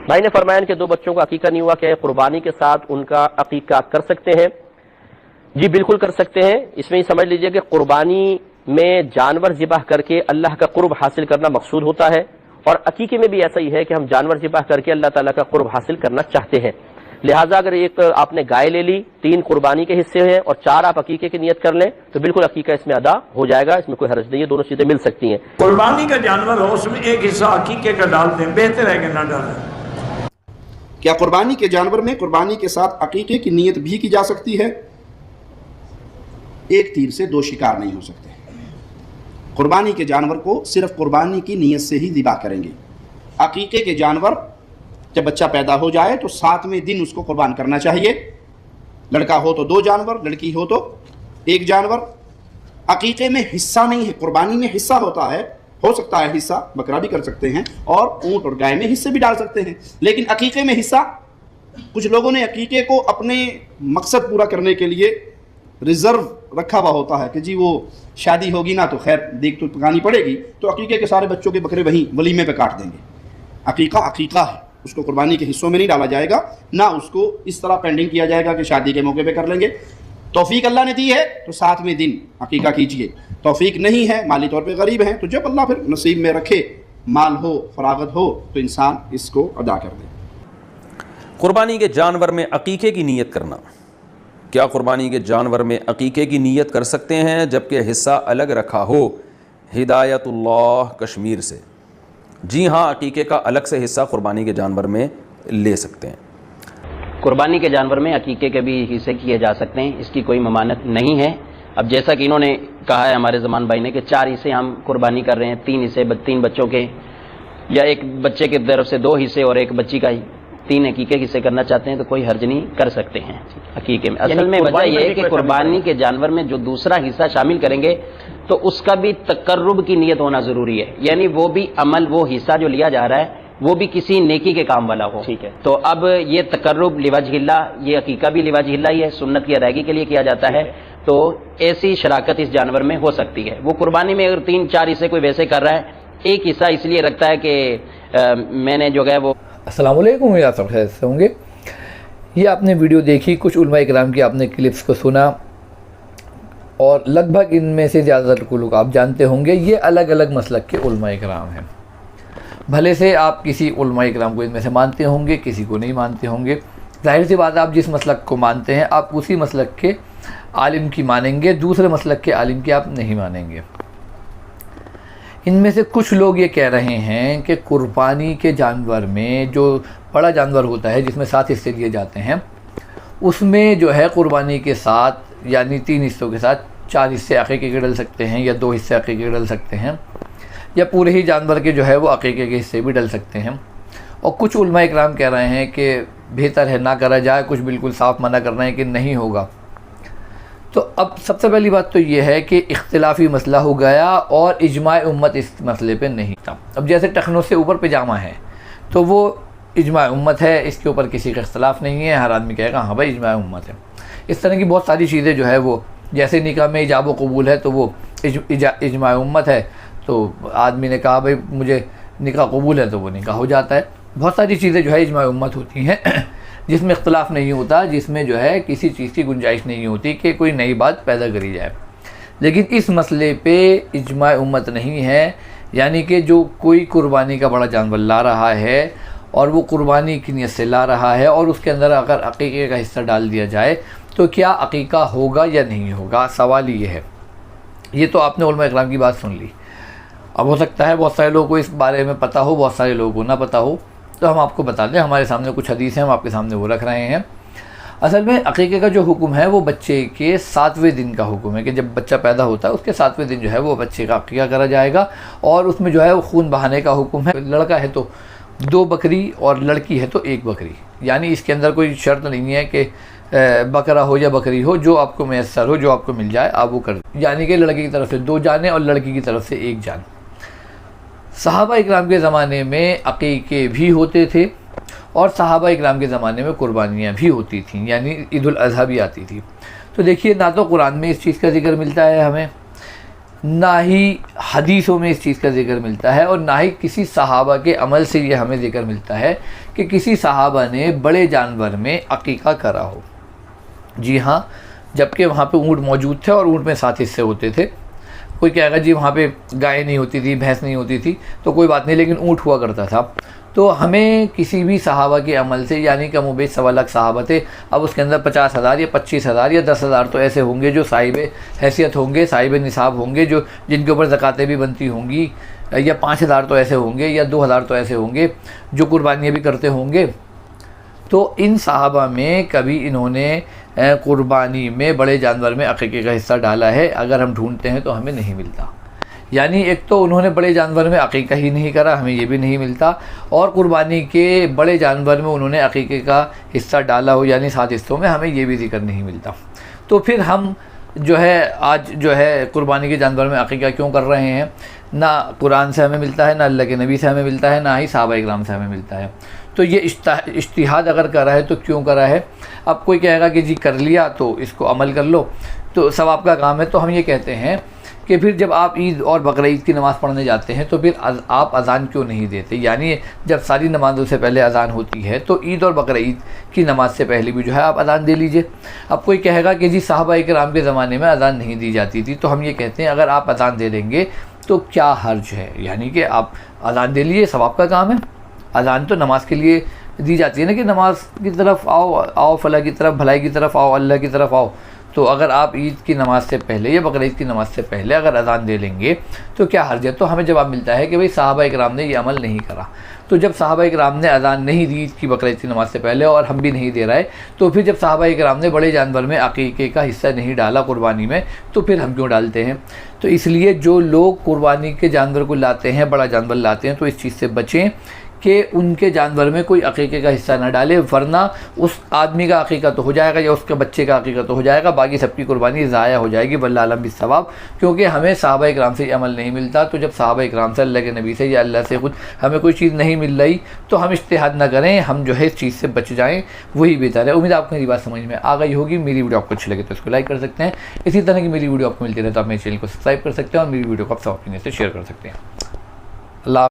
भाई ने फरमाया कि 2 बच्चों का अकीका नहीं हुआ, क्या कुर्बानी के साथ उनका अकीका कर सकते हैं? जी बिल्कुल कर सकते हैं। इसमें ही समझ लीजिए कि कुर्बानी में जानवर ज़िबह करके अल्लाह का कुर्ब हासिल करना मकसूद होता है, और अकीके में भी ऐसा ही है कि हम जानवर ज़िबह करके अल्लाह ताला का कुर्ब हासिल करना चाहते हैं। लिहाजा अगर एक आपने गाय ले ली, 3 कुर्बानी के हिस्से हैं और 4 आप अकीके की नियत कर लें तो बिल्कुल अकीका इसमें अदा हो जाएगा, इसमें कोई हर्ज नहीं है, दोनों चीजें मिल सकती हैं। कुर्बानी का जानवर हो उसमें एक हिस्सा अकीके का डाल दें, बेहतर है कि ना डालें। क्या कुर्बानी के जानवर में कुर्बानी के साथ अकीके की नियत भी की जा सकती है? एक तीर से 2 शिकार नहीं हो सकते। कुर्बानी के जानवर को सिर्फ कुर्बानी की नियत से ही ज़िबा करेंगे। अकीके के जानवर जब बच्चा पैदा हो जाए तो 7वें दिन उसको कुर्बान करना चाहिए। लड़का हो तो 2 जानवर, लड़की हो तो 1 जानवर। अकीके में हिस्सा नहीं है, कुर्बानी में हिस्सा होता है, हो सकता है हिस्सा बकरा भी कर सकते हैं और ऊंट और गाय में हिस्से भी डाल सकते हैं, लेकिन अकीके में हिस्सा, कुछ लोगों ने अकीके को अपने मकसद पूरा करने के लिए रिजर्व रखा हुआ होता है कि जी वो शादी होगी ना तो खैर देख तो पकानी पड़ेगी, तो अकीके के सारे बच्चों के बकरे वहीं वलीमे पे काट देंगे। अकीका अकीका है, उसको कुर्बानी के हिस्सों में नहीं डाला जाएगा, ना उसको इस तरह पेंडिंग किया जाएगा कि शादी के मौके पे कर लेंगे। तौफीक अल्लाह ने दी है तो 7वें दिन अकीका कीजिए। तौफीक नहीं है, माली तौर पे गरीब हैं, तो जब अल्लाह फिर नसीब में रखे, माल हो, फरागत हो, तो इंसान इसको अदा कर दे। कुर्बानी के जानवर में अकीके की नीयत करना। क्या कुर्बानी के जानवर में अकीके की नीयत कर सकते हैं जबकि हिस्सा अलग रखा हो? हिदायतुल्लाह कश्मीर से। जी हाँ, अकीके का अलग से हिस्सा कुर्बानी के जानवर में ले सकते हैं। कुर्बानी के जानवर में अकीके के भी हिस्से किए जा सकते हैं, इसकी कोई ममानत नहीं है। अब जैसा कि इन्होंने कहा है हमारे ज़मान भाई ने कि 4 हिस्से हम कुर्बानी कर रहे हैं, 3 हिस्से 3 बच्चों के, या एक बच्चे की तरफ से 2 हिस्से और एक बच्ची का 3 अकीके हिस्से करना चाहते हैं तो कोई हर्ज नहीं कर सकते हैं अकीके में। असल में वजह यह है कि कुर्बानी के जानवर में जो दूसरा हिस्सा शामिल करेंगे तो उसका भी तकर्रुब की नीयत होना जरूरी है, यानी वो भी अमल, वो हिस्सा जो लिया जा रहा है वो भी किसी नेकी के काम वाला हो। ठीक है, तो अब ये तकर्रुब लिवजहिल्लाह, ये अकीका भी लिवजहिल्लाह ही है, सुन्नत की अदायगी के लिए किया जाता है, तो ऐसी शराकत इस जानवर में हो सकती है। वो कुर्बानी में अगर 3-4 हिस्से कोई वैसे कर रहा है, एक हिस्सा इसलिए रखता है कि मैंने जो है वो। अस्सलाम वालेकुम, आप सब खैर से होंगे। ये आपने वीडियो देखी, कुछ उलमा इकराम की आपने क्लिप्स को सुना, और लगभग इनमें से ज़्यादातर को लोग आप जानते होंगे, ये अलग अलग मसलक के उलमा इकराम हैं। भले से आप किसी उलमा इकराम को इनमें से मानते होंगे, किसी को नहीं मानते होंगे। जाहिर सी बात है, आप जिस मसलक को मानते हैं आप उसी मसलक के आलिम की मानेंगे, दूसरे मसलक के आलिम की आप नहीं मानेंगे। इनमें से कुछ लोग ये कह रहे हैं कि कुर्बानी के जानवर में जो बड़ा जानवर होता है जिसमें 7 हिस्से लिए जाते हैं, उसमें जो है कुर्बानी के साथ यानी 3 हिस्सों के साथ 4 हिस्से अकीके के डल सकते हैं, या 2 हिस्से अकीके के डल सकते हैं, या पूरे ही जानवर के जो है वो अकीके के हिस्से भी डल सकते हैं। और कुछ उलमा इकराम कह रहे हैं कि बेहतर है ना करा जाए, कुछ बिल्कुल साफ़ मना कर रहे हैं कि नहीं होगा। तो अब सबसे पहली बात तो ये है कि इख्तिलाफी मसला हो गया और इजमाए उम्मत इस मसले पे नहीं था। अब जैसे टखनों से ऊपर पजामा है तो वो इजमाए उम्मत है, इसके ऊपर किसी का इख्तिलाफ़ नहीं है, हर आदमी कहेगा हाँ भाई इजमाए उम्मत है। इस तरह की बहुत सारी चीज़ें जो है वो, जैसे निकाह में इजाब व कबूल है तो वो इजमाए उम्मत है, तो आदमी ने कहा भाई मुझे निकाह कबूल है तो वो निकाह हो जाता है। बहुत सारी चीज़ें जो है इजमाए उम्मत होती हैं जिसमें इख्तिलाफ़ नहीं होता, जिसमें जो है किसी चीज़ की गुंजाइश नहीं होती कि कोई नई बात पैदा करी जाए। लेकिन इस मसले पे इजमाए उम्मत नहीं है, यानी कि जो कोई कुर्बानी का बड़ा जानवर ला रहा है और वो कुर्बानी की नीयत से ला रहा है और उसके अंदर अगर अकीके का हिस्सा डाल दिया जाए तो क्या अकीका होगा या नहीं होगा, सवाल ये है। ये तो आपने उलमा इकराम की बात सुन ली। अब हो सकता है बहुत सारे लोगों को इस बारे में पता हो, बहुत सारे लोगों को ना पता हो, तो हम आपको बता दें। हमारे सामने कुछ हदीस हैं, हम आपके सामने वो रख रहे हैं। असल में अकीके का जो हुक्म है वो बच्चे के 7वें दिन का हुक्म है कि जब बच्चा पैदा होता है उसके 7वें दिन जो है वो बच्चे का अकीका करा जाएगा, और उसमें जो है वो खून बहाने का हुक्म है। लड़का है तो 2 बकरी और लड़की है तो 1 बकरी, यानी इसके अंदर कोई शर्त नहीं है कि बकरा हो या बकरी हो, जो आपको मैसर हो, जो आपको मिल जाए आप वो कर, यानी कि लड़के की तरफ से 2 जाने और लड़की की तरफ से 1 जान। सहाबा इकराम के ज़माने में अकीके भी होते थे और सहाबा इकराम के ज़माने में कुर्बानियाँ भी होती थीं, यानी ईद उल अज़हा भी आती थी। तो देखिए, ना तो कुरान में इस चीज़ का जिक्र मिलता है हमें, ना ही हदीसों में इस चीज़ का जिक्र मिलता है और ना ही किसी सहाबा के अमल से ये हमें जिक्र मिलता है कि किसी सहाबा ने बड़े जानवर में अकीका करा हो। जी हाँ, जबकि वहाँ पे ऊँट मौजूद थे और ऊँट में 7 हिस्से होते थे। कोई कहेगा जी वहाँ पे गाय नहीं होती थी, भैंस नहीं होती थी, तो कोई बात नहीं, लेकिन ऊँट हुआ करता था। तो हमें किसी भी सहाबा के अमल से, यानी कम बेश 1.25 लाख सहाबा थे, अब उसके अंदर 50,000 या 25,000 या 10,000 तो ऐसे होंगे जो साहिब हैसियत होंगे, साहिब निसाब होंगे, जो जिनके ऊपर ज़कातें भी बनती होंगी, या 5,000 तो ऐसे होंगे, या 2,000 तो ऐसे होंगे जो कुर्बानियाँ भी करते होंगे। तो इन सहाबा में कभी इन्होंने कुर्बानी में बड़े जानवर में अकीके का हिस्सा डाला है, अगर हम ढूंढते हैं तो हमें नहीं मिलता। यानी एक तो उन्होंने बड़े जानवर में अकीका ही नहीं करा, हमें ये भी नहीं मिलता, और कुर्बानी के बड़े जानवर में उन्होंने अकीके का हिस्सा डाला हो, यानी 7 हिस्सों में, हमें ये भी जिक्र नहीं मिलता। तो फिर हम जो है आज जो है कुर्बानी के जानवर में अकीका क्यों कर रहे हैं? ना कुरान से हमें मिलता है, ना अल्लाह के नबी से हमें मिलता है, ना ही सहाबा इकराम से हमें मिलता है। तो ये इज्तिहाद अगर करा है तो क्यों करा है? अब कोई कहेगा कि जी कर लिया तो इसको अमल कर लो, तो सवाब का काम है। तो हम ये कहते हैं कि फिर जब आप ईद और बकरीद की नमाज़ पढ़ने जाते हैं तो फिर आप अज़ान क्यों नहीं देते? यानी जब सारी नमाज़ों से पहले अज़ान होती है तो ईद और बकरीद की नमाज़ से पहले भी जो है आप अज़ान दे लीजिए। अब कोई कहेगा कि जी सहाबा इकराम के ज़माने में अज़ान नहीं दी जाती थी, तो हम ये कहते हैं अगर आप अज़ान दे देंगे तो क्या हर्ज है? यानी कि आप अज़ान दे लीजिए, सवाब का काम है। अज़ान तो नमाज के लिए दी जाती है ना, कि नमाज की तरफ आओ फला की तरफ, भलाई की तरफ आओ, अल्लाह की तरफ आओ। तो अगर आप ईद की नमाज़ से पहले या बकरीद की नमाज़ से पहले अगर अज़ान दे लेंगे तो क्या हर्ज है? तो हमें जवाब मिलता है कि भाई सहाबा इकराम ने ये अमल नहीं करा। तो जब सहाबा इकराम ने अज़ान नहीं दी ईद की बकरीद की नमाज़ से पहले, और हम भी नहीं दे रहे, तो फिर जब सहाबा इकराम ने बड़े जानवर में अकीके का हिस्सा नहीं डाला कुर्बानी में, तो फिर हम क्यों डालते हैं? तो इसलिए जो लोग कुर्बानी के जानवर को लाते हैं, बड़ा जानवर लाते हैं, तो इस चीज़ से बचें कि उनके जानवर में कोई अकीके का हिस्सा ना डाले, वरना उस आदमी का अकीका तो हो जाएगा या उसके बच्चे का अकीका तो हो जाएगा, बाकी सबकी कुर्बानी ज़ाया हो जाएगी, वल्लाह आलम बिस्सवाब। क्योंकि हमें सहाबा इकराम से अमल नहीं मिलता। तो जब सहाबा इकराम से, अल्लाह के नबी से या अल्लाह से खुद हमें कोई चीज़ नहीं मिल रही, तो हम इज्तिहाद ना करें, हम जो है इस चीज़ से बच जाएँ, वही बेहतर है। उम्मीद आपको मेरी बात समझ में आ गई होगी। मेरी वीडियो आपको अच्छी लगे तो इसको लाइक कर सकते हैं। इसी तरह की मेरी वीडियो आपको मिलती रहे तो आप मेरे चैनल को सब्सक्राइब कर सकते हैं और मेरी वीडियो को आप सब अपने से शेयर कर सकते हैं। अल्लाह।